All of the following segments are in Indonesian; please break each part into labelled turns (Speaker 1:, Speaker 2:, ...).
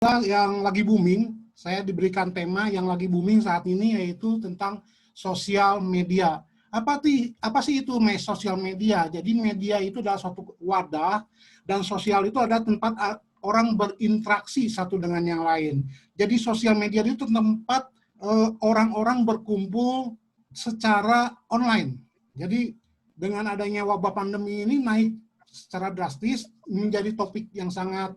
Speaker 1: yang lagi booming, saya diberikan tema yang lagi booming saat ini yaitu tentang sosial media. Apa sih itu sosial media? Jadi media itu adalah suatu wadah dan sosial itu adalah tempat orang berinteraksi satu dengan yang lain. Jadi sosial media itu tempat orang-orang berkumpul secara online. Jadi dengan adanya wabah pandemi ini naik secara drastis menjadi topik yang sangat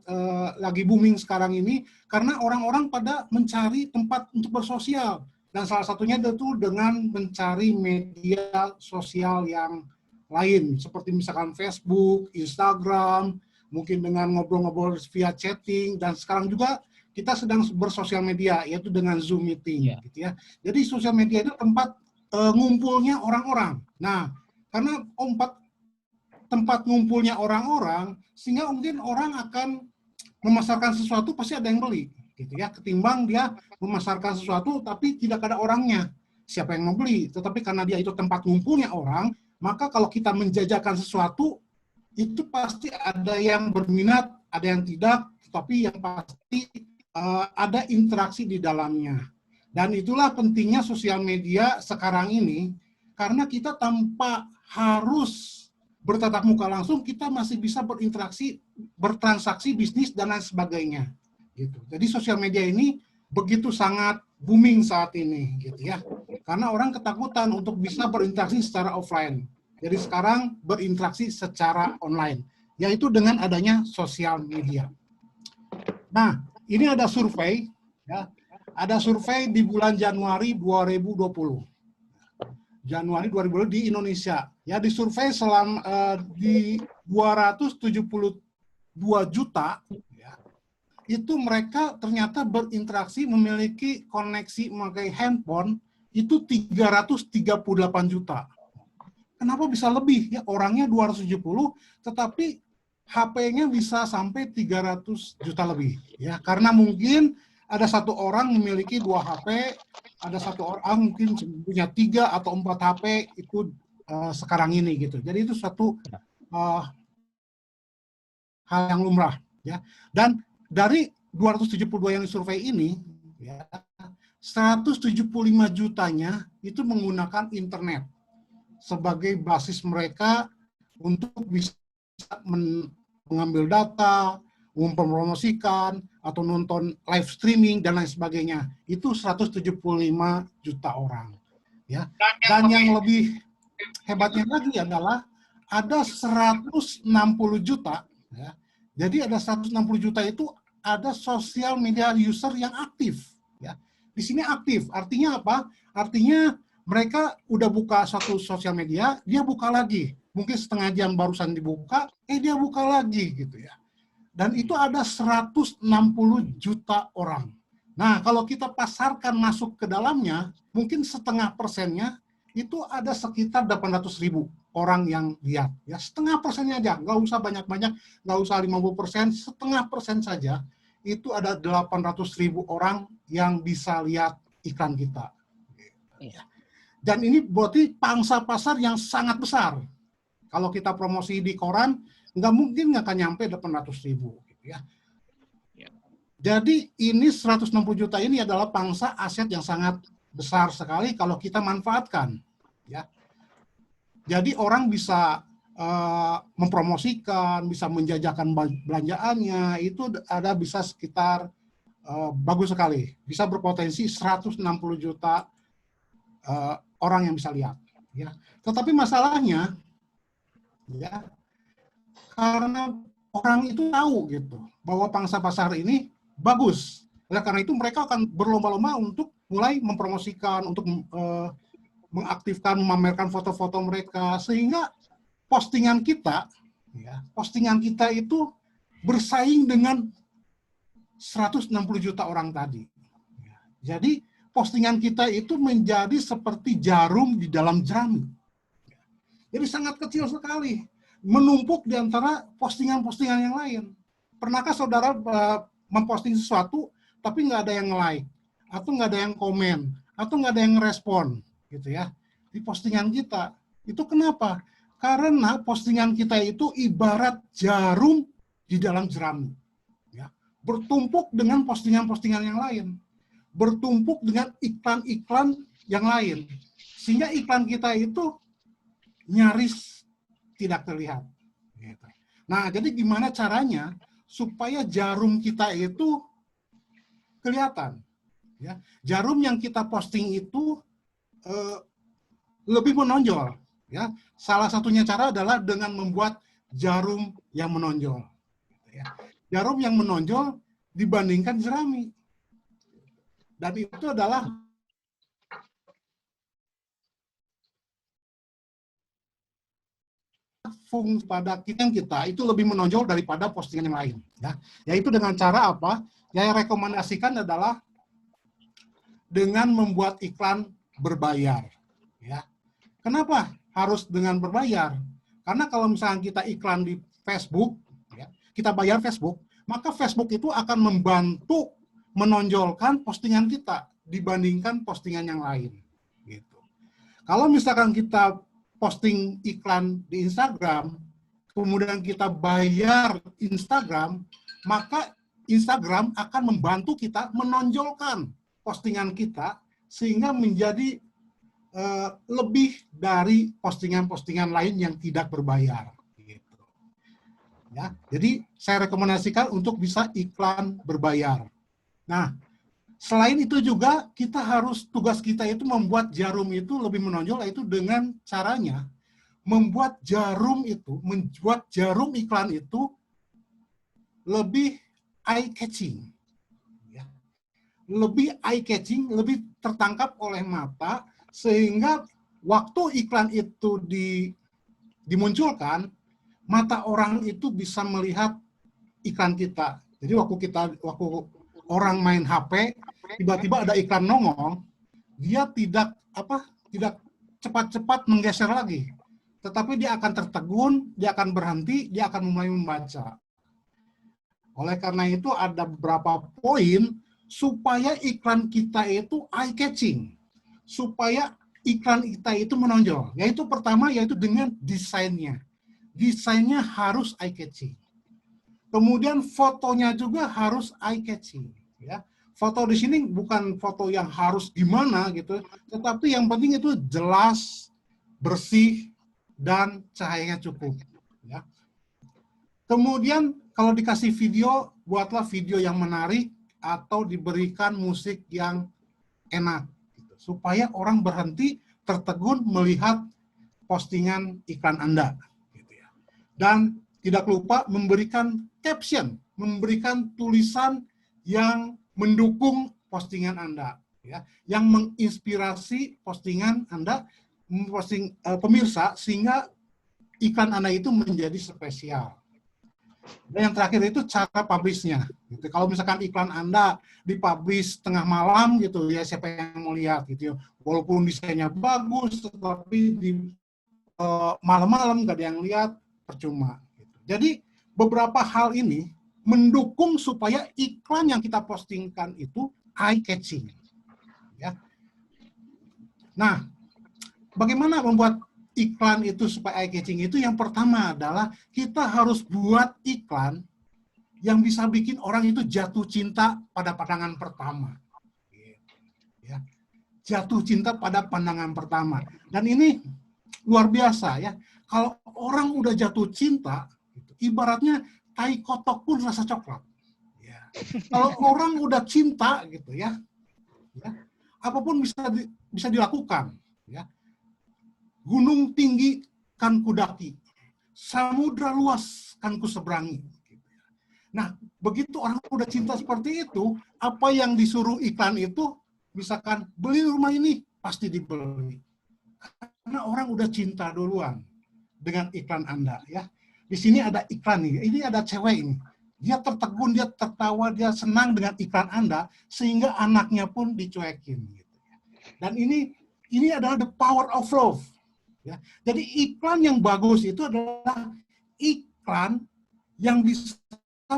Speaker 1: lagi booming sekarang ini karena orang-orang pada mencari tempat untuk bersosial dan salah satunya itu dengan mencari media sosial yang lain seperti misalkan Facebook, Instagram, mungkin dengan ngobrol-ngobrol via chatting dan sekarang juga kita sedang bersosial media yaitu dengan Zoom meeting gitu ya. Jadi sosial media itu tempat ngumpulnya orang-orang. Nah, karena tempat ngumpulnya orang-orang, sehingga mungkin orang akan memasarkan sesuatu pasti ada yang beli, gitu ya. Ketimbang dia memasarkan sesuatu tapi tidak ada orangnya, siapa yang mau beli? Tetapi karena dia itu tempat ngumpulnya orang, maka kalau kita menjajakan sesuatu itu pasti ada yang berminat, ada yang tidak, tetapi yang pasti ada interaksi di dalamnya. Dan itulah pentingnya sosial media sekarang ini, karena kita tanpa harus bertatap muka langsung, kita masih bisa berinteraksi, bertransaksi bisnis dan lain sebagainya. Gitu. Jadi sosial media ini begitu sangat booming saat ini, gitu ya. Karena orang ketakutan untuk bisa berinteraksi secara offline. Jadi sekarang berinteraksi secara online, yaitu dengan adanya sosial media. Nah, ini ada survei, ya. Ada survei di bulan Januari 2020. Januari 2020 di Indonesia. Ya, disurvei selama di 272 juta, ya, itu mereka ternyata berinteraksi memiliki koneksi memakai handphone itu 338 juta. Kenapa bisa lebih? Ya, orangnya 270, tetapi HP-nya bisa sampai 300 juta lebih. Ya, karena mungkin ada satu orang memiliki 2 HP, ada satu orang mungkin punya 3 atau 4 HP itu sekarang ini gitu. Jadi itu suatu hal yang lumrah ya. Dan dari 272 yang disurvei ini ya, 175 jutanya itu menggunakan internet sebagai basis mereka untuk bisa mengambil data, mempromosikan, atau nonton live streaming, dan lain sebagainya. Itu 175 juta orang. Ya. Dan yang lebih hebatnya lagi adalah ada 160 juta. Ya. Jadi ada 160 juta itu ada sosial media user yang aktif. Ya. Di sini aktif, artinya apa? Artinya mereka udah buka satu sosial media, dia buka lagi. Mungkin setengah jam barusan dibuka, dia buka lagi gitu ya. Dan itu ada 160 juta orang. Nah, kalau kita pasarkan masuk ke dalamnya, mungkin setengah persennya itu ada sekitar 800.000 orang yang lihat. Ya, setengah persennya aja, nggak usah banyak-banyak, nggak usah 50%, setengah persen saja, itu ada 800.000 orang yang bisa lihat iklan kita. Dan ini berarti pangsa pasar yang sangat besar. Kalau kita promosi di koran, nggak mungkin nggak akan nyampe 800.000 gitu ya. Jadi ini 160 juta ini adalah pangsa aset yang sangat besar sekali kalau kita manfaatkan ya. Jadi orang bisa mempromosikan, bisa menjajakan belanjaannya, itu ada bisa sekitar bagus sekali, bisa berpotensi 160 juta orang yang bisa lihat ya. Tetapi masalahnya ya, karena orang itu tahu gitu bahwa pangsa pasar ini bagus. Oleh karena itu mereka akan berlomba-lomba untuk mulai mempromosikan, untuk mengaktifkan, memamerkan foto-foto mereka, sehingga postingan kita itu bersaing dengan 160 juta orang tadi. Jadi postingan kita itu menjadi seperti jarum di dalam jerami. Jadi sangat kecil sekali, menumpuk di antara postingan-postingan yang lain. Pernahkah saudara memposting sesuatu, tapi nggak ada yang like, atau nggak ada yang komen, atau nggak ada yang respon, gitu ya, di postingan kita? Itu kenapa? Karena postingan kita itu ibarat jarum di dalam jerami. Ya. bertumpuk dengan postingan-postingan yang lain, bertumpuk dengan iklan-iklan yang lain, sehingga iklan kita itu nyaris tidak terlihat. Nah, jadi gimana caranya supaya jarum kita itu kelihatan? Ya, jarum yang kita posting itu lebih menonjol. Ya, salah satunya cara adalah dengan membuat jarum yang menonjol. Ya, jarum yang menonjol dibandingkan jerami. Dan itu adalah fungsi pada kita itu lebih menonjol daripada postingan yang lain. Ya, yaitu dengan cara apa? Yang saya rekomendasikan adalah dengan membuat iklan berbayar. Ya, kenapa harus dengan berbayar? Karena kalau misalnya kita iklan di Facebook, ya, kita bayar Facebook, maka Facebook itu akan membantu menonjolkan postingan kita dibandingkan postingan yang lain. Gitu. Kalau misalkan kita posting iklan di Instagram, kemudian kita bayar Instagram, maka Instagram akan membantu kita menonjolkan postingan kita sehingga menjadi lebih dari postingan-postingan lain yang tidak berbayar. Gitu. Ya, jadi saya rekomendasikan untuk bisa iklan berbayar. Nah, selain itu juga tugas kita itu membuat jarum itu lebih menonjol, yaitu dengan caranya membuat jarum iklan itu lebih eye-catching. Ya. Lebih eye-catching, lebih tertangkap oleh mata, sehingga waktu iklan itu dimunculkan, mata orang itu bisa melihat iklan kita. Jadi waktu orang main HP, tiba-tiba ada iklan nongol, dia tidak cepat-cepat menggeser lagi, tetapi dia akan tertegun, dia akan berhenti, dia akan mulai membaca. Oleh karena itu ada beberapa poin supaya iklan kita itu eye-catching, supaya iklan kita itu menonjol. Yaitu pertama, yaitu dengan desainnya. Desainnya harus eye-catching. Kemudian fotonya juga harus eye-catching. Ya. Foto di sini bukan foto yang harus gimana gitu, tetapi yang penting itu jelas, bersih, dan cahayanya cukup. Ya. Kemudian kalau dikasih video, buatlah video yang menarik atau diberikan musik yang enak, gitu, supaya orang berhenti tertegun melihat postingan iklan Anda. Gitu ya. Dan tidak lupa memberikan caption, memberikan tulisan yang mendukung postingan Anda, ya, yang menginspirasi postingan Anda, pemirsa, sehingga iklan Anda itu menjadi spesial. Dan yang terakhir itu cara publish-nya. Gitu. Kalau misalkan iklan Anda dipublish tengah malam gitu ya, siapa yang mau lihat gitu ya. Walaupun desainnya bagus, tetapi di malam-malam nggak ada yang lihat, percuma. Gitu. Jadi beberapa hal ini mendukung supaya iklan yang kita postingkan itu eye-catching. Ya. Nah, bagaimana membuat iklan itu supaya eye-catching itu? Yang pertama adalah kita harus buat iklan yang bisa bikin orang itu jatuh cinta pada pandangan pertama. Ya. Jatuh cinta pada pandangan pertama. Dan ini luar biasa ya. Kalau orang udah jatuh cinta, ibaratnya tai kotok pun rasa coklat. Ya. Kalau orang udah cinta gitu ya, apapun bisa dilakukan. Ya. Gunung tinggi kan kudaki, samudra luas kan kuseberangi. Nah, begitu orang udah cinta seperti itu, apa yang disuruh iklan itu, misalkan beli rumah ini, pasti dibeli. Karena orang udah cinta duluan dengan iklan Anda. Ya. Di sini ada iklan nih, ini ada cewek ini. Dia tertegun, dia tertawa, dia senang dengan iklan Anda, sehingga anaknya pun dicuekin. Dan ini adalah the power of love. Ya. Jadi iklan yang bagus itu adalah iklan yang bisa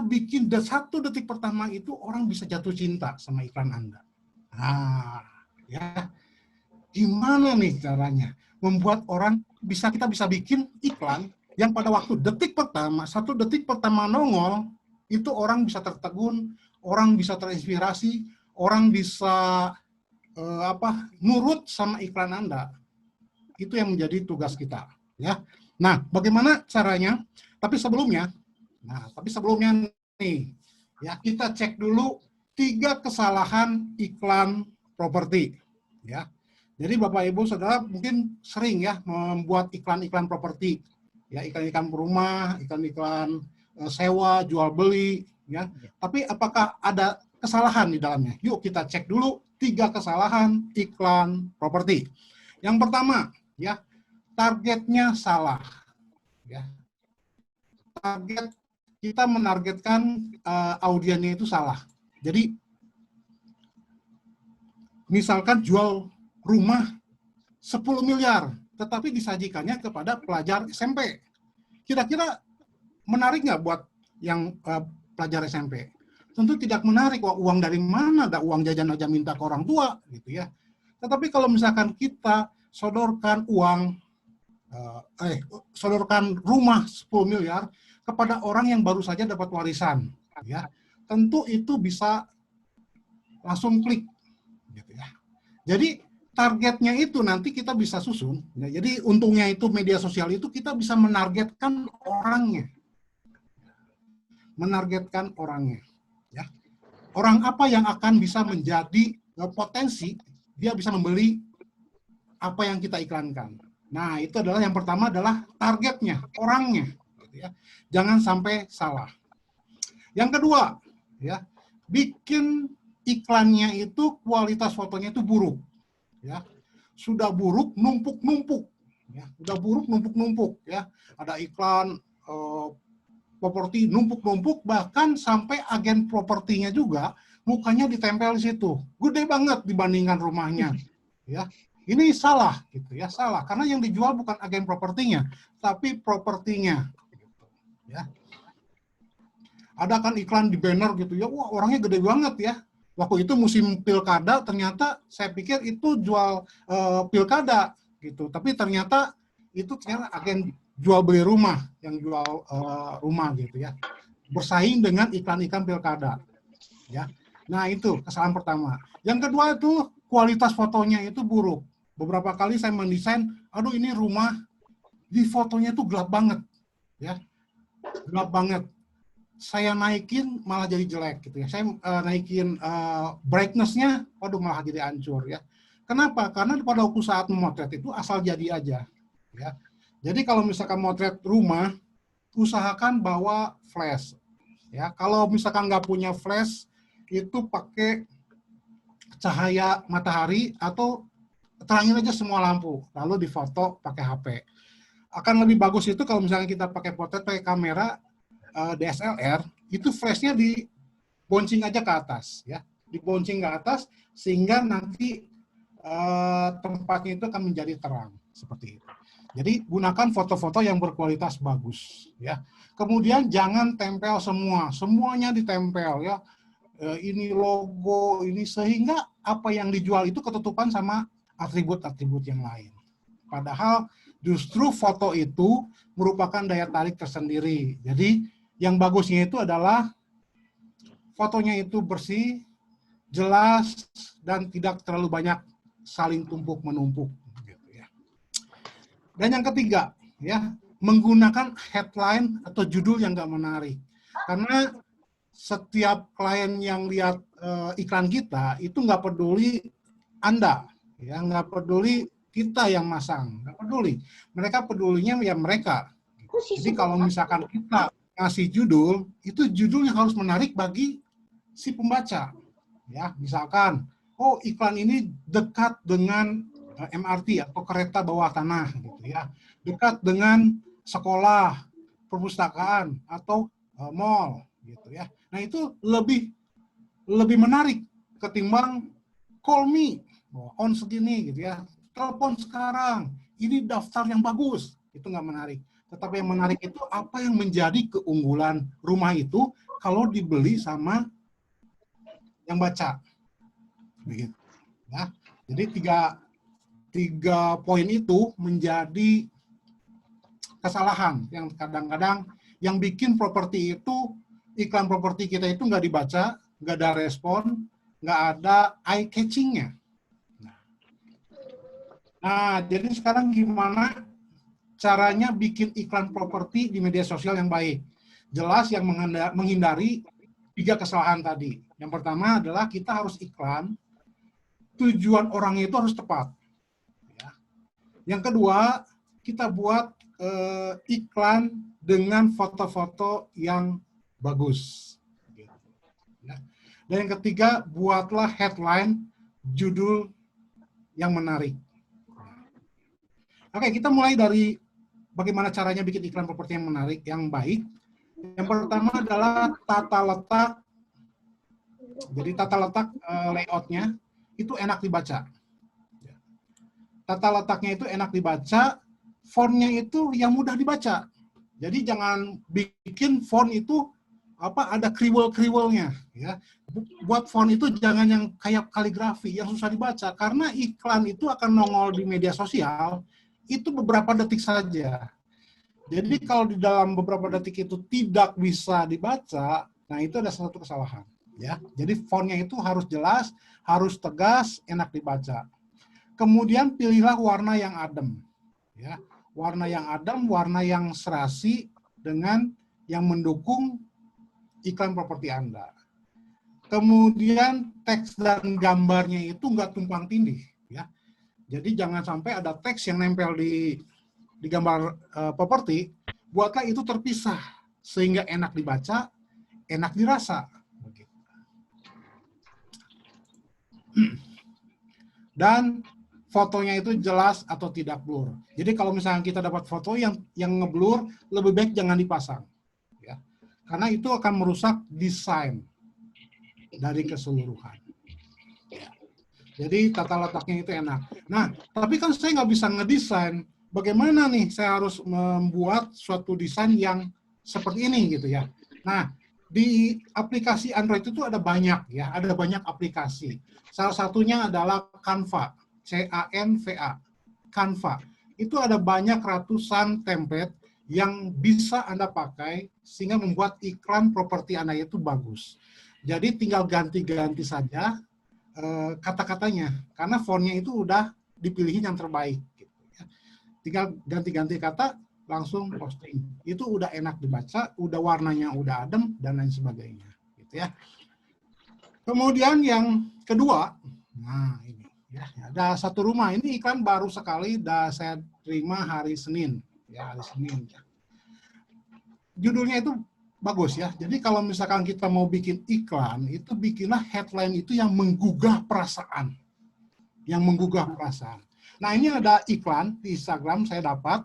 Speaker 1: bikin satu detik pertama itu orang bisa jatuh cinta sama iklan Anda. Nah, ya gimana nih caranya membuat orang kita bisa bikin iklan yang pada waktu satu detik pertama nongol itu orang bisa tertegun, orang bisa terinspirasi, orang bisa nurut sama iklan Anda. Itu yang menjadi tugas kita, ya. Nah, bagaimana caranya? Tapi sebelumnya nih, ya, kita cek dulu 3 kesalahan iklan properti, ya. Jadi Bapak Ibu Saudara mungkin sering ya membuat iklan-iklan properti, ya, iklan-iklan rumah, iklan-iklan sewa, jual beli, ya. Tapi apakah ada kesalahan di dalamnya? Yuk kita cek dulu 3 kesalahan iklan properti. Yang pertama, ya, targetnya salah, ya. Target kita menargetkan audiennya itu salah. Jadi misalkan jual rumah 10 miliar, tetapi disajikannya kepada pelajar SMP. Kira-kira menarik nggak buat yang pelajar SMP? Tentu tidak menarik. Wah, uang dari mana? Ada uang jajan aja minta ke orang tua, gitu ya. Tetapi kalau misalkan kita sodorkan sodorkan rumah 10 miliar kepada orang yang baru saja dapat warisan, ya, tentu itu bisa langsung klik, gitu ya. Jadi targetnya itu nanti kita bisa susun. Ya, jadi untungnya itu media sosial itu kita bisa menargetkan orangnya. Ya. Orang apa yang akan bisa menjadi potensi, dia bisa membeli apa yang kita iklankan. Nah, itu adalah yang pertama adalah targetnya, orangnya. Gitu ya. Jangan sampai salah. Yang kedua, ya, bikin iklannya itu kualitas fotonya itu buruk. Ya, sudah buruk numpuk-numpuk, ya, sudah buruk numpuk-numpuk, ya, ada iklan properti numpuk-numpuk, bahkan sampai agen propertinya juga mukanya ditempel di situ, gede banget dibandingkan rumahnya, ya, ini salah, gitu ya, salah, karena yang dijual bukan agen propertinya, tapi propertinya, ya. Ada kan iklan di banner gitu ya, wah orangnya gede banget ya. Waktu itu musim pilkada, ternyata saya pikir itu jual pilkada gitu, tapi ternyata itu agen jual beli rumah yang jual rumah gitu ya, bersaing dengan iklan-iklan pilkada, ya. Nah itu kesalahan pertama. Yang kedua itu kualitas fotonya itu buruk. Beberapa kali saya mendesain, aduh ini rumah di fotonya itu gelap banget, ya, gelap banget. Saya naikin malah jadi jelek gitu ya. Saya naikin brightness-nya, waduh malah jadi hancur ya. Kenapa? Karena pada waktu saat memotret itu asal jadi aja. Ya. Jadi kalau misalkan motret rumah, usahakan bawa flash. Ya, kalau misalkan nggak punya flash, itu pakai cahaya matahari atau terangin aja semua lampu, lalu difoto pakai HP. Akan lebih bagus itu kalau misalnya kita pakai potret pakai kamera DSLR, itu flashnya diboncing aja ke atas, ya, diboncing ke atas sehingga nanti tempatnya itu akan menjadi terang seperti itu. Jadi gunakan foto-foto yang berkualitas bagus, ya. Kemudian jangan tempel semuanya ditempel, ya. Ini logo, ini sehingga apa yang dijual itu ketutupan sama atribut-atribut yang lain. Padahal justru foto itu merupakan daya tarik tersendiri. Jadi yang bagusnya itu adalah fotonya itu bersih, jelas, dan tidak terlalu banyak saling tumpuk-menumpuk. Gitu ya. Dan yang ketiga, ya, menggunakan headline atau judul yang nggak menarik. Karena setiap klien yang lihat iklan kita itu nggak peduli Anda, ya, nggak peduli kita yang masang, nggak peduli. Mereka pedulinya ya mereka. Jadi kalau misalkan kita ngasih judul, itu judulnya harus menarik bagi si pembaca. Ya, misalkan, oh iklan ini dekat dengan MRT atau kereta bawah tanah, gitu ya, dekat dengan sekolah, perpustakaan atau mall, gitu ya. Nah itu lebih menarik ketimbang call me on segini, gitu ya, telepon sekarang, ini daftar yang bagus, itu nggak menarik. Tetapi yang menarik itu apa yang menjadi keunggulan rumah itu kalau dibeli sama yang baca. Begitu. Ya. Jadi tiga poin itu menjadi kesalahan yang kadang-kadang yang bikin properti itu, iklan properti kita itu nggak dibaca, nggak ada respon, nggak ada eye catching-nya. Nah, jadi sekarang gimana caranya bikin iklan properti di media sosial yang baik? Jelas yang menghindari 3 kesalahan tadi. Yang pertama adalah kita harus iklan, tujuan orangnya itu harus tepat. Ya. Yang kedua, kita buat iklan dengan foto-foto yang bagus. Ya. Dan yang ketiga, buatlah headline, judul yang menarik. Oke, kita mulai dari bagaimana caranya bikin iklan properti yang menarik, yang baik. Yang pertama adalah tata letak. Jadi tata letak layoutnya itu enak dibaca. Tata letaknya itu enak dibaca, fontnya itu yang mudah dibaca. Jadi jangan bikin font itu ada kriwel-kriwelnya. Ya. Buat font itu jangan yang kayak kaligrafi, yang susah dibaca. Karena iklan itu akan nongol di media sosial, itu beberapa detik saja. Jadi kalau di dalam beberapa detik itu tidak bisa dibaca, nah itu ada satu kesalahan. Ya, jadi fontnya itu harus jelas, harus tegas, enak dibaca. Kemudian pilihlah warna yang adem. Ya, warna yang adem, warna yang serasi dengan yang mendukung iklan properti Anda. Kemudian teks dan gambarnya itu nggak tumpang tindih. Ya, jadi jangan sampai ada teks yang nempel di gambar properti, buatlah itu terpisah sehingga enak dibaca, enak dirasa. Dan fotonya itu jelas atau tidak blur. Jadi kalau misalnya kita dapat foto yang ngeblur, lebih baik jangan dipasang. Ya. Karena itu akan merusak desain dari keseluruhan. Ya. Jadi tata letaknya itu enak. Nah, tapi kan saya nggak bisa ngedesain. Bagaimana nih saya harus membuat suatu desain yang seperti ini gitu ya. Nah, di aplikasi Android itu ada banyak ya, ada banyak aplikasi. Salah satunya adalah Canva, C-A-N-V-A, Canva. Itu ada banyak ratusan template yang bisa Anda pakai sehingga membuat iklan properti Anda itu bagus. Jadi tinggal ganti-ganti saja kata-katanya, karena fontnya itu udah dipilihin yang terbaik. Tinggal ganti-ganti kata, langsung posting. Itu udah enak dibaca, udah warnanya udah adem, dan lain sebagainya. Gitu ya. Kemudian yang kedua, nah ini ya, ada satu rumah. Ini iklan baru sekali, saya terima hari Senin. Ya, hari Senin. Ya. Judulnya itu bagus ya. Jadi kalau misalkan kita mau bikin iklan, itu bikinlah headline itu yang menggugah perasaan. Yang menggugah perasaan. Nah, ini ada iklan di Instagram saya dapat.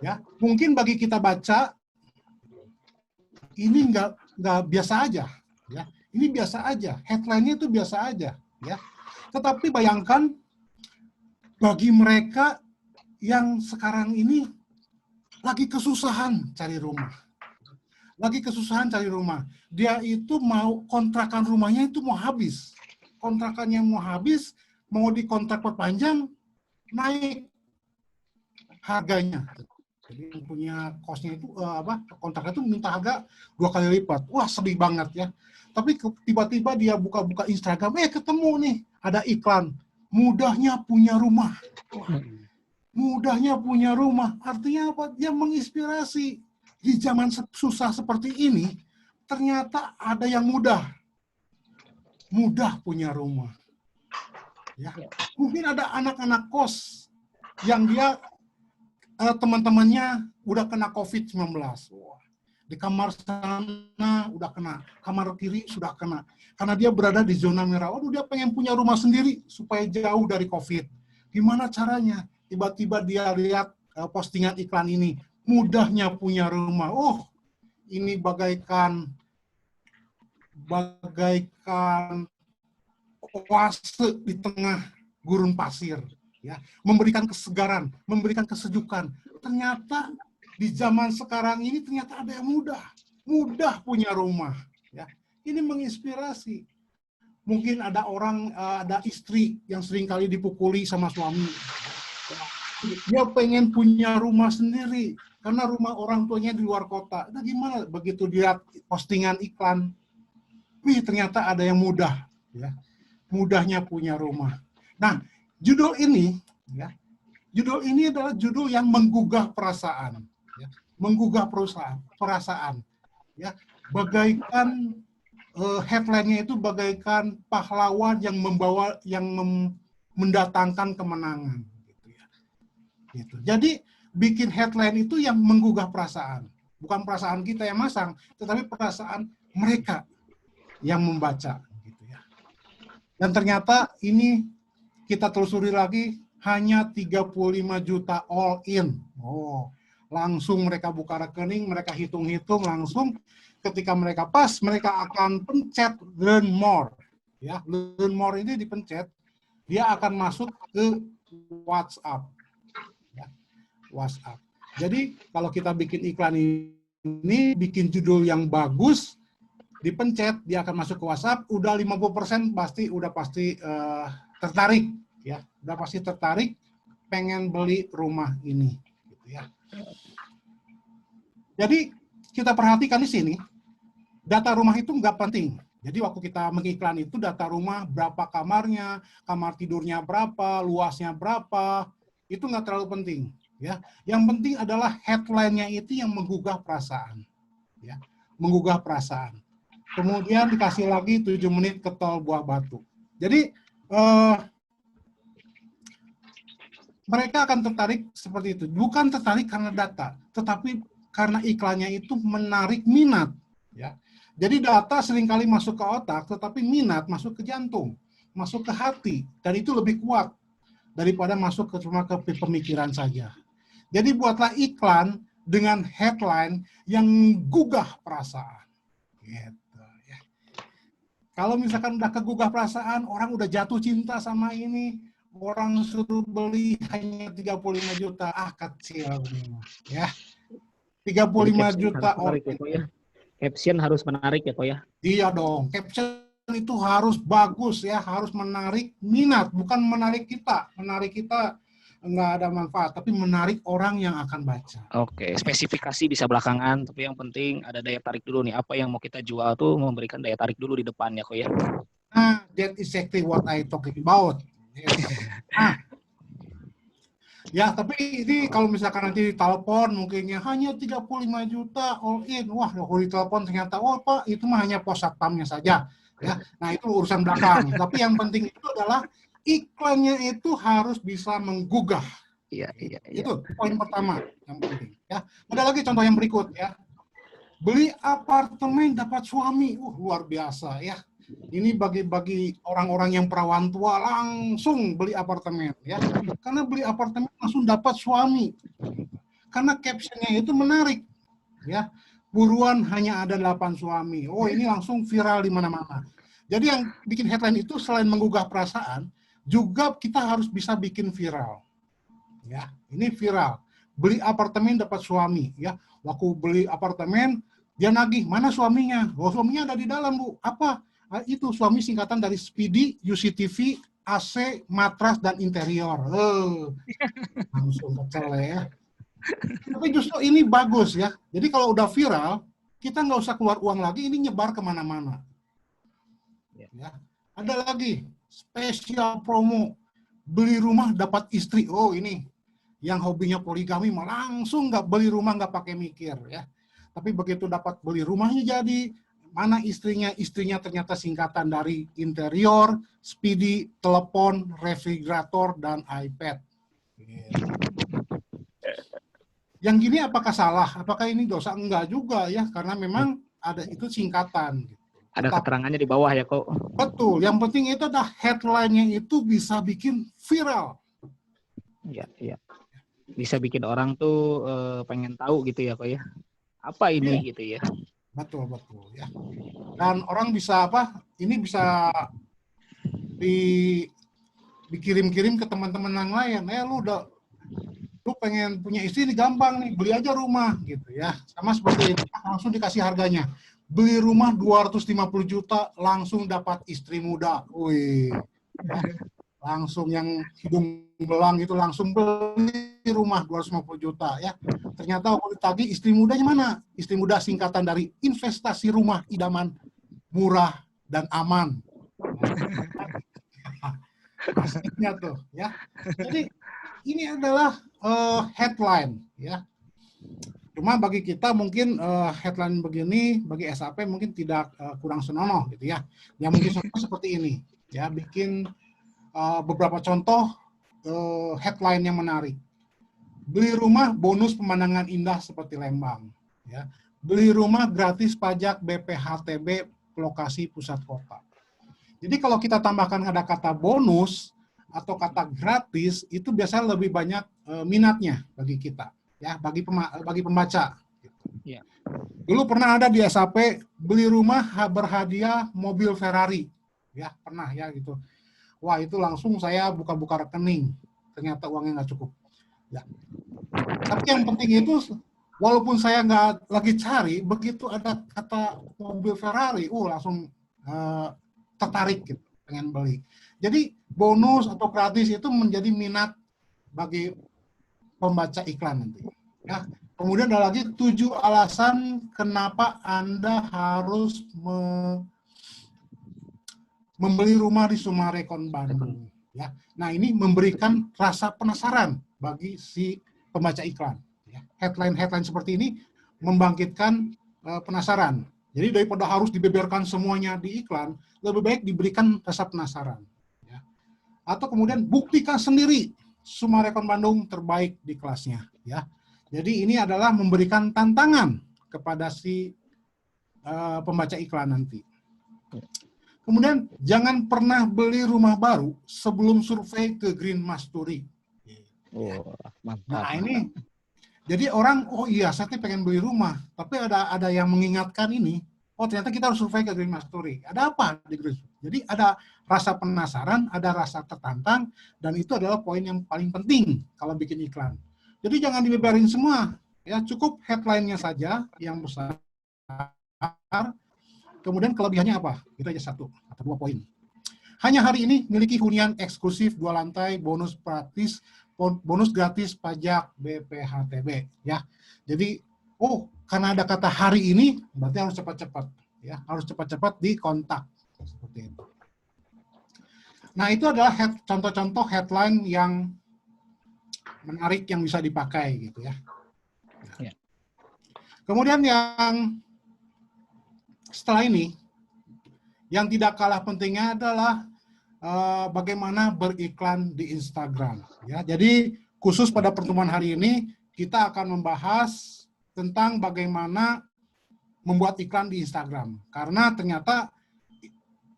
Speaker 1: Ya, mungkin bagi kita baca ini nggak biasa aja, ya. Ini biasa aja, headline-nya itu biasa aja, ya. Tetapi bayangkan bagi mereka yang sekarang ini lagi kesusahan cari rumah. Lagi kesusahan cari rumah. Dia itu mau kontrakan rumahnya itu mau habis. Kontrakannya mau habis, mau dikontrak perpanjang, naik harganya. Jadi yang punya kosnya itu kontraknya itu minta harga 2 kali lipat. Wah, sedih banget ya. Tapi tiba-tiba dia buka-buka Instagram, ketemu nih ada iklan, mudahnya punya rumah. Wah, mudahnya punya rumah. Artinya apa? Dia menginspirasi. Di zaman susah seperti ini, ternyata ada yang mudah punya rumah. Ya. Mungkin ada anak-anak kos yang dia teman-temannya udah kena COVID-19. Di kamar sana udah kena, kamar kiri sudah kena. Karena dia berada di zona merah. Waduh, dia pengen punya rumah sendiri supaya jauh dari COVID. Gimana caranya? Tiba-tiba dia lihat postingan iklan ini. Mudahnya punya rumah. Oh, ini bagaikan oase di tengah gurun pasir. Ya, memberikan kesegaran, memberikan kesejukan. Ternyata di zaman sekarang ini ternyata ada yang mudah punya rumah. Ya, ini menginspirasi. Mungkin ada orang, ada istri yang sering kali dipukuli sama suami. Dia pengen punya rumah sendiri karena rumah orang tuanya di luar kota. Nah, gimana begitu lihat postingan iklan? Wih, ternyata ada yang mudah, ya. Mudahnya punya rumah. Nah, judul ini, ya, judul ini adalah judul yang menggugah perasaan, ya. Menggugah perasaan, ya. Bagaikan headline-nya itu bagaikan pahlawan yang mendatangkan kemenangan, gitu ya. Gitu. Jadi bikin headline itu yang menggugah perasaan, bukan perasaan kita yang masang, tetapi perasaan mereka yang membaca, gitu ya. Dan ternyata ini kita telusuri lagi hanya 35 juta all in. Oh, langsung mereka buka rekening, mereka hitung-hitung langsung. Ketika mereka pas, mereka akan pencet learn more. Ya, learn more ini dipencet, dia akan masuk ke WhatsApp. Ya, WhatsApp. Jadi kalau kita bikin iklan ini, bikin judul yang bagus, dipencet, dia akan masuk ke WhatsApp, udah 50% pasti tertarik, ya, udah pasti tertarik, pengen beli rumah ini, gitu ya. Jadi kita perhatikan di sini, data rumah itu nggak penting. Jadi waktu kita mengiklan itu data rumah berapa kamarnya, kamar tidurnya berapa, luasnya berapa, itu nggak terlalu penting, ya. Yang penting adalah headline-nya itu yang menggugah perasaan, ya, menggugah perasaan. Kemudian dikasih lagi 7 menit ke tol Buah Batu. Jadi mereka akan tertarik seperti itu. Bukan tertarik karena data, tetapi karena iklannya itu menarik minat. Ya. Jadi data seringkali masuk ke otak, tetapi minat masuk ke jantung, masuk ke hati, dan itu lebih kuat daripada masuk cuma ke pemikiran saja. Jadi buatlah iklan dengan headline yang gugah perasaan. Gitu. Kalau misalkan udah kegugah perasaan, orang udah jatuh cinta sama ini, orang suruh beli hanya 35 juta, kecil ya. 35 juta
Speaker 2: orang. Ya, caption harus menarik ya, Ko ya.
Speaker 1: Iya dong, caption itu harus bagus ya, harus menarik minat, bukan menarik kita nggak ada manfaat, tapi menarik orang yang akan baca.
Speaker 2: Oke, spesifikasi bisa belakangan, tapi yang penting ada daya tarik dulu nih. Apa yang mau kita jual tuh memberikan daya tarik dulu di depannya, Ko ya.
Speaker 1: Nah, that is exactly what I talking about. Yes. Nah, ya, tapi ini kalau misalkan nanti telepon mungkinnya hanya 35 juta all in. Wah, kalau ditelepon ternyata, oh Pak, itu mah hanya pos satpamnya saja. Ya, nah itu urusan belakang. Tapi yang penting itu adalah iklannya itu harus bisa menggugah.
Speaker 2: Iya.
Speaker 1: Itu poin pertama yang penting. Ya, ada lagi contoh yang berikut ya. Beli apartemen dapat suami, luar biasa ya. Ini bagi orang-orang yang perawan tua langsung beli apartemen ya. Karena beli apartemen langsung dapat suami. Karena captionnya itu menarik ya. Buruan hanya ada 8 suami. Oh, ini langsung viral di mana-mana. Jadi yang bikin headline itu selain menggugah perasaan, juga kita harus bisa bikin viral. Ya, ini viral. Beli apartemen dapat suami ya. Waktu beli apartemen dia nagih, mana suaminya? Oh, suaminya ada di dalam, Bu. Apa? Itu suami singkatan dari Speedy, UCTV, AC, matras, dan interior. Langsung kecil ya. Tapi justru ini bagus ya. Jadi kalau udah viral, kita nggak usah keluar uang lagi, ini nyebar kemana-mana. Ya. Ada lagi, spesial promo. Beli rumah dapat istri. Oh, ini yang hobinya poligami malah langsung nggak beli rumah, nggak pakai mikir ya. Tapi begitu dapat beli rumahnya jadi, mana istrinya ternyata singkatan dari interior, Speedy, telepon, refrigerator, dan iPad. Yang gini apakah salah? Apakah ini dosa? Enggak juga ya, karena memang ada itu singkatan.
Speaker 2: Ada keterangannya di bawah ya, Ko.
Speaker 1: Betul, yang penting itu adalah headline-nya itu bisa bikin viral.
Speaker 2: Iya. Bisa bikin orang tuh pengen tahu gitu ya, Ko ya. Apa ini gitu ya.
Speaker 1: Betul ya. Dan orang bisa ini bisa dikirim-kirim ke teman-teman yang lain. Lu pengen punya istri ini gampang nih, beli aja rumah gitu ya. Sama seperti itu, langsung dikasih harganya. Beli rumah 250 juta langsung dapat istri muda. Wih. Ya. Langsung yang hidung belang itu langsung beli rumah 250 juta ya. Ternyata waktu ditagih istri mudanya mana? Istri muda singkatan dari investasi rumah idaman, murah, dan aman. Pastinya tuh ya. Jadi ini adalah headline ya. Cuma bagi kita mungkin headline begini bagi SAP mungkin tidak kurang senonoh gitu ya. Yang mungkin seperti ini ya, bikin beberapa contoh headline yang menarik. Beli rumah bonus pemandangan indah seperti Lembang ya. Beli rumah gratis pajak BPHTB lokasi pusat kota. Jadi kalau kita tambahkan ada kata bonus atau kata gratis, itu biasanya lebih banyak minatnya bagi kita, ya, bagi pembaca.
Speaker 2: Ya.
Speaker 1: Dulu pernah ada di SAP beli rumah berhadiah mobil Ferrari, ya pernah ya gitu. Wah itu langsung saya buka-buka rekening, ternyata uangnya nggak cukup. Ya. Tapi yang penting itu, walaupun saya nggak lagi cari, begitu ada kata mobil Ferrari, langsung tertarik gitu, pengen beli. Jadi bonus atau gratis itu menjadi minat bagi pembaca iklan nanti. Ya. Kemudian ada lagi 7 alasan kenapa Anda harus membeli rumah di Sumarekon Bandung. Ya. Nah ini memberikan rasa penasaran bagi si pembaca iklan. Ya. Headline-headline seperti ini membangkitkan penasaran. Jadi daripada harus dibeberkan semuanya di iklan, lebih baik diberikan rasa penasaran. Ya. Atau kemudian buktikan sendiri Sumarekon Bandung terbaik di kelasnya. Ya. Jadi ini adalah memberikan tantangan kepada si pembaca iklan nanti. Kemudian jangan pernah beli rumah baru sebelum survei ke Green Masturi.
Speaker 2: Oh, mantap.
Speaker 1: Nah ini, jadi orang, oh iya saya pengen beli rumah, tapi ada yang mengingatkan ini, oh ternyata kita harus survei ke Green Masturi. Ada apa di Green Masturi? Jadi ada rasa penasaran, ada rasa tertantang, dan itu adalah poin yang paling penting kalau bikin iklan. Jadi jangan dibebarin semua, ya cukup headline-nya saja yang besar. Kemudian kelebihannya apa? Itu aja 1 atau 2 poin. Hanya hari ini miliki hunian eksklusif 2 lantai, bonus gratis pajak BPHTB. Ya, jadi karena ada kata hari ini, berarti harus cepat-cepat. Ya, harus cepat-cepat dikontak seperti itu. Nah itu adalah contoh-contoh headline yang menarik yang bisa dipakai gitu ya.
Speaker 2: Ya.
Speaker 1: Kemudian yang setelah ini, yang tidak kalah pentingnya adalah bagaimana beriklan di Instagram. Ya, jadi khusus pada pertemuan hari ini kita akan membahas tentang bagaimana membuat iklan di Instagram. Karena ternyata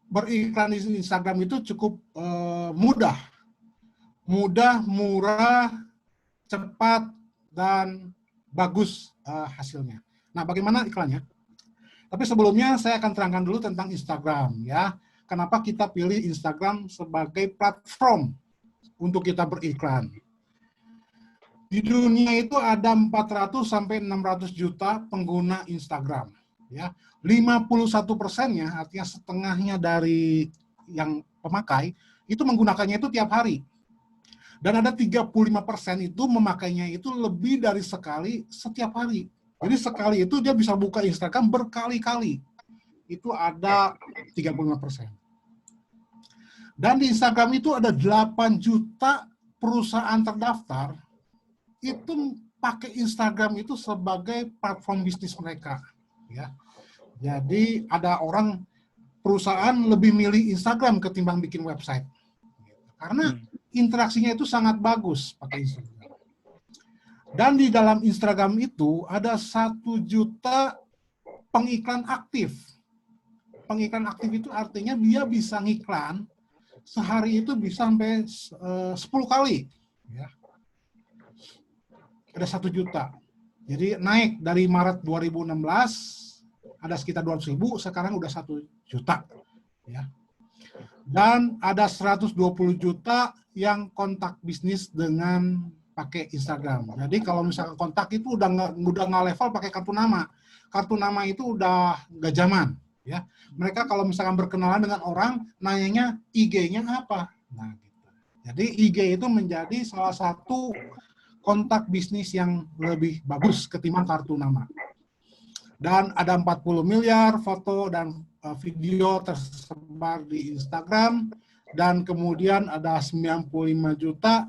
Speaker 1: beriklan di Instagram itu cukup mudah, murah, cepat dan bagus hasilnya. Nah, bagaimana iklannya? Tapi sebelumnya saya akan terangkan dulu tentang Instagram ya. Kenapa kita pilih Instagram sebagai platform untuk kita beriklan. Di dunia itu ada 400 sampai 600 juta pengguna Instagram ya. 51%-nya, artinya setengahnya dari yang pemakai itu menggunakannya itu tiap hari. Dan ada 35% itu memakainya itu lebih dari sekali setiap hari. Jadi sekali itu dia bisa buka Instagram berkali-kali. Itu ada 35%. Dan di Instagram itu ada 8 juta perusahaan terdaftar itu pakai Instagram itu sebagai platform bisnis mereka. Ya. Jadi ada perusahaan lebih milih Instagram ketimbang bikin website. Karena interaksinya itu sangat bagus pakai Instagram. Dan di dalam Instagram itu ada 1 juta pengiklan aktif. Pengiklan aktif itu artinya dia bisa ngiklan sehari itu bisa sampai 10 kali. Ya. Ada 1 juta. Jadi naik dari Maret 2016, ada sekitar 200.000, sekarang udah 1 juta. Ya. Dan ada 120 juta yang kontak bisnis dengan pakai Instagram. Jadi kalau misalkan kontak itu udah nggak level pakai kartu nama. Kartu nama itu udah nggak zaman. Ya, mereka kalau misalkan berkenalan dengan orang, nanyanya IG-nya apa. Nah, gitu. Jadi IG itu menjadi salah satu kontak bisnis yang lebih bagus ketimbang kartu nama. Dan ada 40 miliar foto dan video tersebar di Instagram, dan kemudian ada 95 juta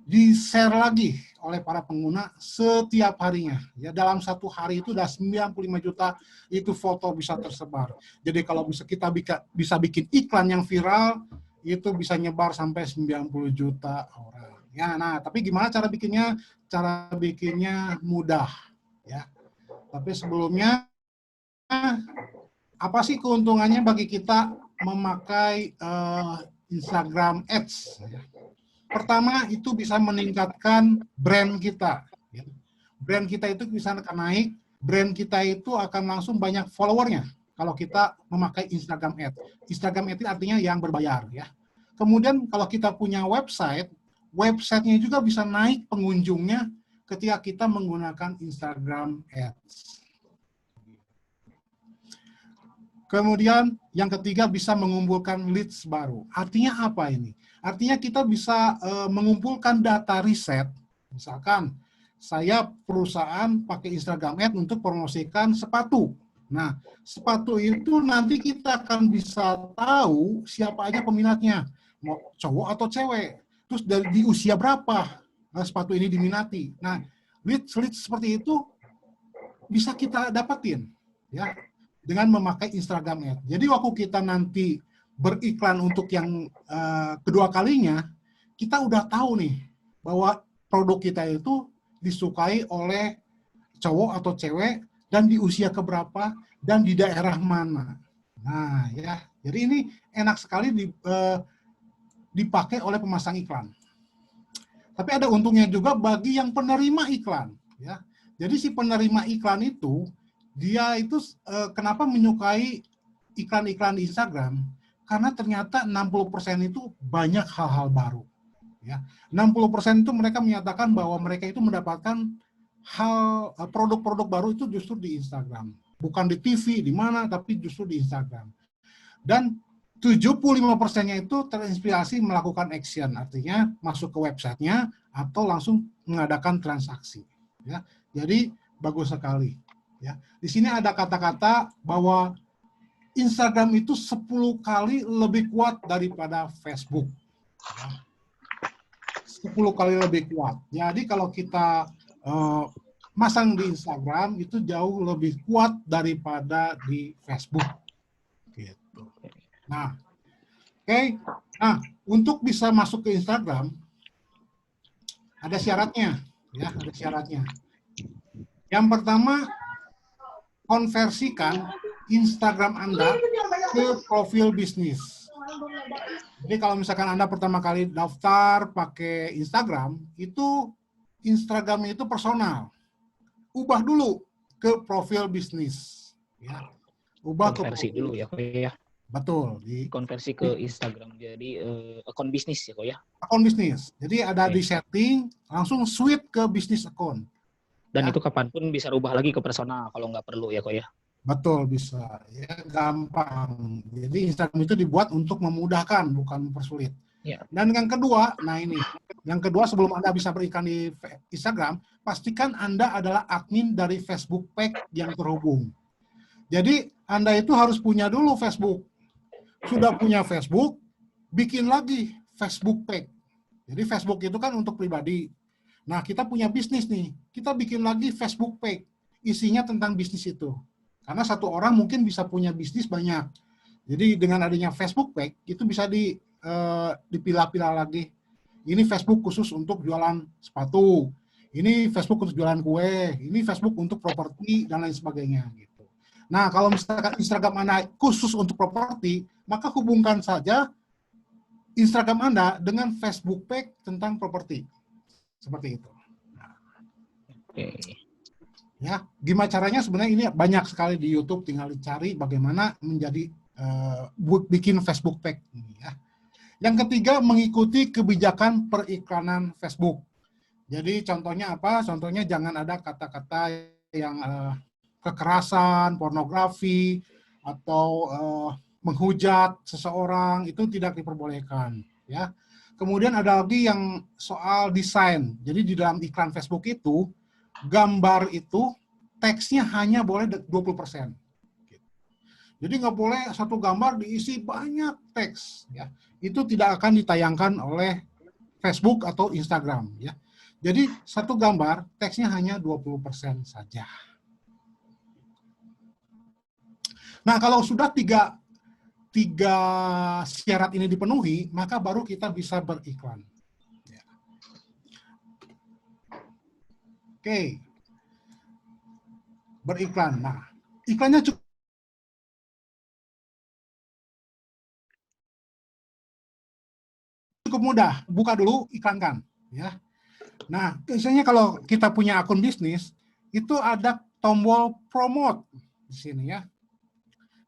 Speaker 1: di-share lagi oleh para pengguna setiap harinya. Ya, dalam satu hari itu udah 95 juta itu foto bisa tersebar. Jadi kalau kita bisa bikin iklan yang viral, itu bisa nyebar sampai 90 juta orang. Ya, nah, tapi gimana cara bikinnya? Cara bikinnya mudah, ya. Tapi sebelumnya, apa sih keuntungannya bagi kita memakai Instagram Ads? Pertama, itu bisa meningkatkan brand kita. Brand kita itu bisa naik, brand kita itu akan langsung banyak followernya kalau kita memakai Instagram Ads. Instagram Ads artinya yang berbayar, ya. Kemudian kalau kita punya website, websitenya juga bisa naik pengunjungnya ketika kita menggunakan Instagram Ads. Kemudian yang ketiga bisa mengumpulkan leads baru. Artinya apa ini? Artinya kita bisa mengumpulkan data riset. Misalkan saya perusahaan pakai Instagram Ads untuk promosikan sepatu. Nah, sepatu itu nanti kita akan bisa tahu siapa aja peminatnya, mau cowok atau cewek. Terus di usia berapa sepatu ini diminati. Nah, leads seperti itu bisa kita dapatin, ya, dengan memakai Instagram Ads. Jadi waktu kita nanti beriklan untuk yang kedua kalinya, kita udah tahu nih bahwa produk kita itu disukai oleh cowok atau cewek dan di usia keberapa dan di daerah mana. Nah, ya, jadi ini enak sekali dipakai oleh pemasang iklan. Tapi ada untungnya juga bagi yang penerima iklan, ya. Jadi si penerima iklan itu dia itu kenapa menyukai iklan-iklan di Instagram? Karena ternyata 60% itu banyak hal-hal baru. Ya, 60% itu mereka menyatakan bahwa mereka itu mendapatkan produk-produk baru itu justru di Instagram. Bukan di TV, di mana, tapi justru di Instagram. Dan 75%-nya itu terinspirasi melakukan action, artinya masuk ke websitenya atau langsung mengadakan transaksi. Ya, jadi bagus sekali. Ya, di sini ada kata-kata bahwa Instagram itu 10 kali lebih kuat daripada Facebook. Ya. 10 kali lebih kuat. Jadi kalau kita masang di Instagram itu jauh lebih kuat daripada di Facebook. Gitu. Nah, oke. Nah, untuk bisa masuk ke Instagram ada syaratnya, ya, ada syaratnya. Yang pertama, konversikan Instagram Anda ke profil bisnis. Jadi kalau misalkan Anda pertama kali daftar pakai Instagram, itu Instagram itu personal. Ubah dulu ke profil bisnis. Ya. Ubah
Speaker 2: konversi
Speaker 1: ke
Speaker 2: dulu ya, kok ya.
Speaker 1: Betul.
Speaker 2: Konversi ke Instagram jadi akun bisnis ya, kok ya.
Speaker 1: Akun bisnis. Jadi ada di setting, langsung switch ke bisnis akun.
Speaker 2: Dan ya, itu kapanpun bisa rubah lagi ke personal kalau nggak perlu ya, kok ya.
Speaker 1: Betul, bisa. Ya, gampang. Jadi Instagram itu dibuat untuk memudahkan, bukan mempersulit. Ya. Dan yang kedua, nah ini. Yang kedua, sebelum Anda bisa beriklan di Instagram, pastikan Anda adalah admin dari Facebook page yang terhubung. Jadi Anda itu harus punya dulu Facebook. Sudah punya Facebook, bikin lagi Facebook page. Jadi Facebook itu kan untuk pribadi. Nah, kita punya bisnis nih. Kita bikin lagi Facebook page. Isinya tentang bisnis itu. Karena satu orang mungkin bisa punya bisnis banyak. Jadi dengan adanya Facebook page, itu bisa dipilah-pilah lagi. Ini Facebook khusus untuk jualan sepatu. Ini Facebook untuk jualan kue. Ini Facebook untuk properti, dan lain sebagainya. Gitu. Nah, kalau misalkan Instagram Anda khusus untuk properti, maka hubungkan saja Instagram Anda dengan Facebook page tentang properti. Seperti itu. Nah. Oke. Ya, gimana caranya? Sebenarnya ini banyak sekali di YouTube, tinggal dicari bagaimana menjadi bikin Facebook page ini, ya. Yang ketiga, mengikuti kebijakan periklanan Facebook. Jadi contohnya apa? Contohnya jangan ada kata-kata yang kekerasan, pornografi, atau menghujat seseorang, itu tidak diperbolehkan, ya. Kemudian ada lagi yang soal desain. Jadi di dalam iklan Facebook itu, gambar itu teksnya hanya boleh 20%. Jadi nggak boleh satu gambar diisi banyak teks. Ya. Itu tidak akan ditayangkan oleh Facebook atau Instagram. Ya. Jadi satu gambar teksnya hanya 20% saja. Nah kalau sudah tiga syarat ini dipenuhi, maka baru kita bisa beriklan. Ya. Oke, beriklan. Nah, iklannya cukup mudah. Buka dulu, iklankan. Ya. Nah, biasanya kalau kita punya akun bisnis, itu ada tombol promote di sini ya.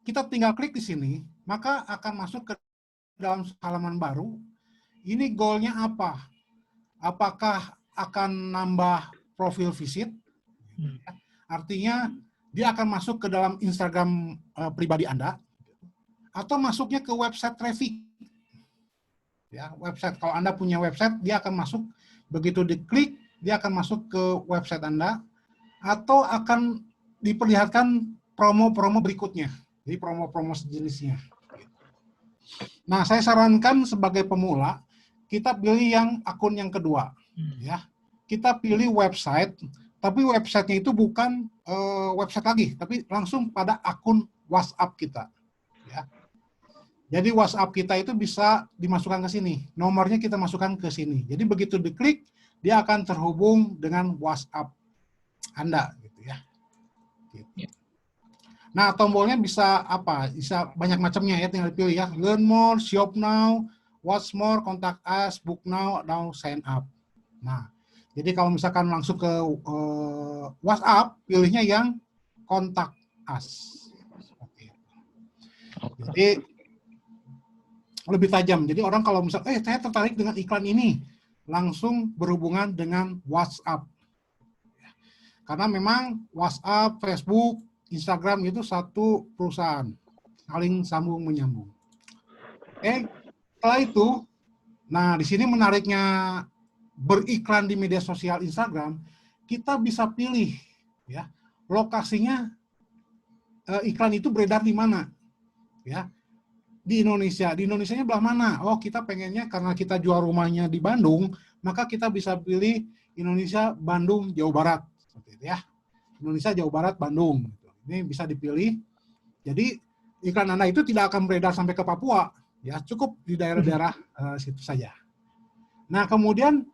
Speaker 1: Kita tinggal klik di sini, maka akan masuk ke dalam halaman baru. Ini goalnya apa? Apakah akan nambah profil visit? Artinya dia akan masuk ke dalam Instagram pribadi Anda, atau masuknya ke website traffic. Ya, website. Kalau Anda punya website, dia akan masuk, begitu diklik, dia akan masuk ke website Anda, atau akan diperlihatkan promo-promo berikutnya. Jadi promo-promo sejenisnya. Nah, saya sarankan sebagai pemula, kita pilih yang akun yang kedua. Ya, kita pilih website, tapi websitenya itu bukan website lagi, tapi langsung pada akun WhatsApp kita. Ya. Jadi WhatsApp kita itu bisa dimasukkan ke sini. Nomornya kita masukkan ke sini. Jadi begitu diklik, dia akan terhubung dengan WhatsApp Anda, gitu ya. Gitu. Nah, tombolnya bisa apa? Bisa banyak macamnya ya, tinggal dipilih ya. Learn more, shop now, watch more, contact us, book now, sign up. Nah, jadi kalau misalkan langsung ke WhatsApp, pilihnya yang contact us. Jadi lebih tajam. Jadi orang kalau misalnya, saya tertarik dengan iklan ini, langsung berhubungan dengan WhatsApp. Karena memang WhatsApp, Facebook, Instagram itu satu perusahaan, saling sambung menyambung. Setelah itu, nah di sini menariknya beriklan di media sosial Instagram, kita bisa pilih ya lokasinya, iklan itu beredar di mana, ya. Di Indonesianya belah mana? Oh, kita pengennya karena kita jual rumahnya di Bandung, maka kita bisa pilih Indonesia, Bandung, Jawa Barat, seperti itu ya. Indonesia, Jawa Barat, Bandung. Ini bisa dipilih. Jadi iklan Anda itu tidak akan beredar sampai ke Papua, ya cukup di daerah-daerah situ saja. Nah, kemudian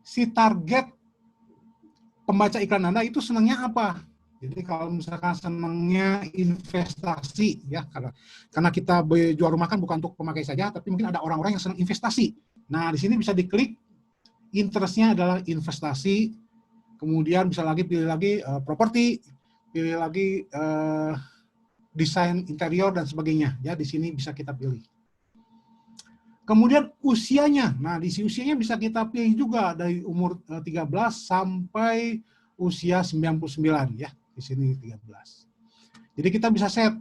Speaker 1: si target pembaca iklan Anda itu senangnya apa? Jadi kalau misalkan senangnya investasi, ya karena kita jual rumah kan bukan untuk pemakai saja, tapi mungkin ada orang-orang yang senang investasi. Nah, di sini bisa diklik, interestnya adalah investasi, kemudian bisa lagi pilih lagi properti, pilih lagi desain interior dan sebagainya. Ya, di sini bisa kita pilih. Kemudian usianya, nah di usianya bisa kita pilih juga dari umur 13 sampai usia 99 ya. Di sini 13. Jadi kita bisa set,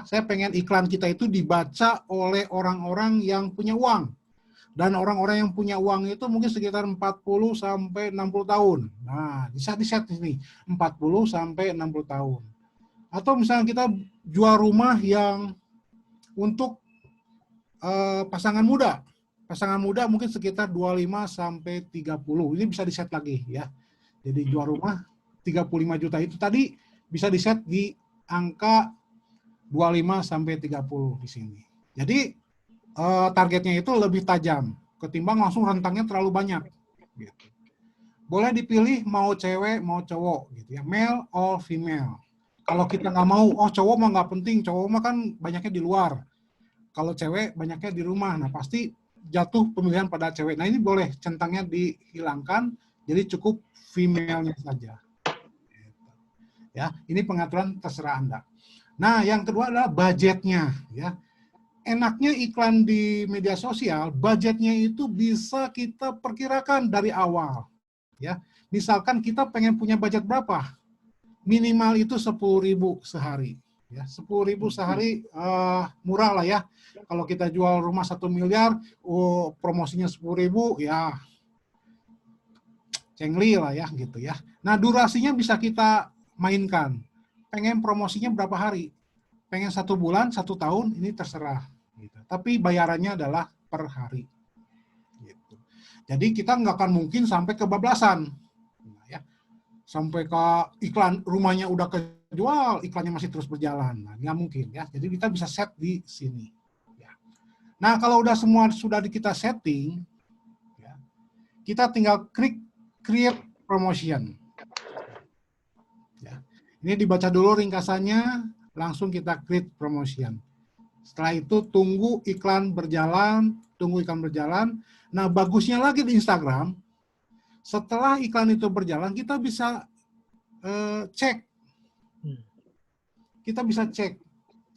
Speaker 1: saya pengen iklan kita itu dibaca oleh orang-orang yang punya uang. Dan orang-orang yang punya uang itu mungkin sekitar 40 sampai 60 tahun. Nah, bisa di-set di sini, 40 sampai 60 tahun. Atau misalnya kita jual rumah yang untuk pasangan muda. Pasangan muda mungkin sekitar 25 sampai 30. Ini bisa di-set lagi ya. Jadi jual rumah 35 juta itu tadi bisa di-set di angka 25 sampai 30 di sini. Jadi targetnya itu lebih tajam ketimbang langsung rentangnya terlalu banyak. Gitu. Boleh dipilih mau cewek mau cowok gitu ya, male or female. Kalau kita nggak mau, cowok mah nggak penting, cowok mah kan banyaknya di luar. Kalau cewek banyaknya di rumah, nah pasti jatuh pemilihan pada cewek. Nah ini boleh centangnya dihilangkan, jadi cukup female-nya saja. Ya, ini pengaturan terserah Anda. Nah, yang kedua adalah budgetnya. Ya, enaknya iklan di media sosial, budgetnya itu bisa kita perkirakan dari awal. Ya, misalkan kita pengen punya budget berapa, minimal itu 10.000 sehari. Ya, 10.000 sehari murah lah ya. Kalau kita jual rumah 1 miliar, promosinya 10.000, ya cengli lah ya gitu ya. Nah, durasinya bisa kita mainkan. Pengen promosinya berapa hari? Pengen 1 bulan, 1 tahun, ini terserah. Gitu. Tapi bayarannya adalah per hari. Gitu. Jadi kita nggak akan mungkin sampai kebablasan. Nah, ya. Sampai ke iklan rumahnya udah kejual, iklannya masih terus berjalan. Nah, nggak mungkin ya. Jadi kita bisa set di sini. Ya. Nah, kalau udah semua sudah kita setting, ya, kita tinggal klik create promotion. Ya. Ini dibaca dulu ringkasannya, langsung kita create promotion. Setelah itu tunggu iklan berjalan. Nah, bagusnya lagi di Instagram, setelah iklan itu berjalan, kita bisa cek. Kita bisa cek.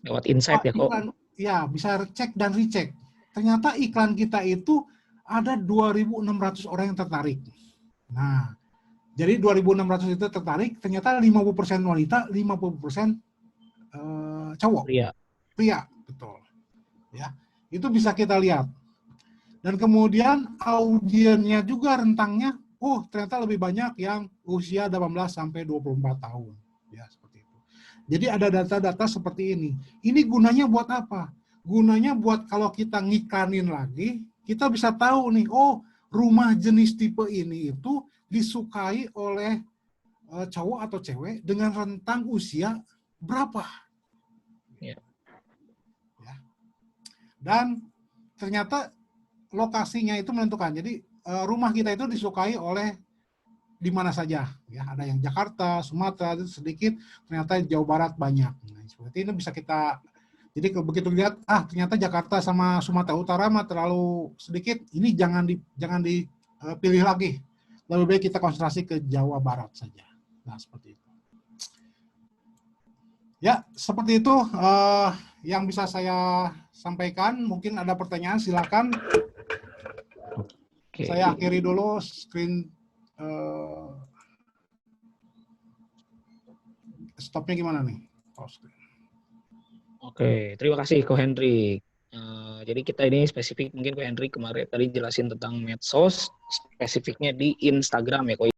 Speaker 2: Lewat insight ya kok.
Speaker 1: Iklan, ya, bisa cek dan recheck. Ternyata iklan kita itu ada 2.600 orang yang tertarik. Nah, jadi 2.600 itu tertarik, ternyata 50% wanita, 50% cowok. Pria, betul. Ya, itu bisa kita lihat. Dan kemudian audiennya juga rentangnya, ternyata lebih banyak yang usia 18 sampai 24 tahun. Ya, seperti itu. Jadi ada data-data seperti ini. Ini gunanya buat apa? Gunanya buat kalau kita ngiklanin lagi, kita bisa tahu nih, rumah jenis tipe ini itu disukai oleh cowok atau cewek dengan rentang usia berapa.
Speaker 2: Ya.
Speaker 1: Dan ternyata lokasinya itu menentukan. Jadi rumah kita itu disukai oleh di mana saja. Ya, ada yang Jakarta, Sumatera, itu sedikit. Ternyata Jawa Barat banyak. Nah, seperti ini bisa kita. Jadi begitu lihat, ternyata Jakarta sama Sumatera Utara mah terlalu sedikit. Ini jangan dipilih lagi. Lebih baik kita konsentrasi ke Jawa Barat saja. Nah, seperti itu. Ya, seperti itu yang bisa saya sampaikan. Mungkin ada pertanyaan, silakan. Saya akhiri dulu screen. Stopnya gimana nih?
Speaker 2: Oke, terima kasih Ko Hendrik. Jadi kita ini spesifik mungkin Ko Hendrik kemarin tadi jelasin tentang medsos, spesifiknya di Instagram ya Ko.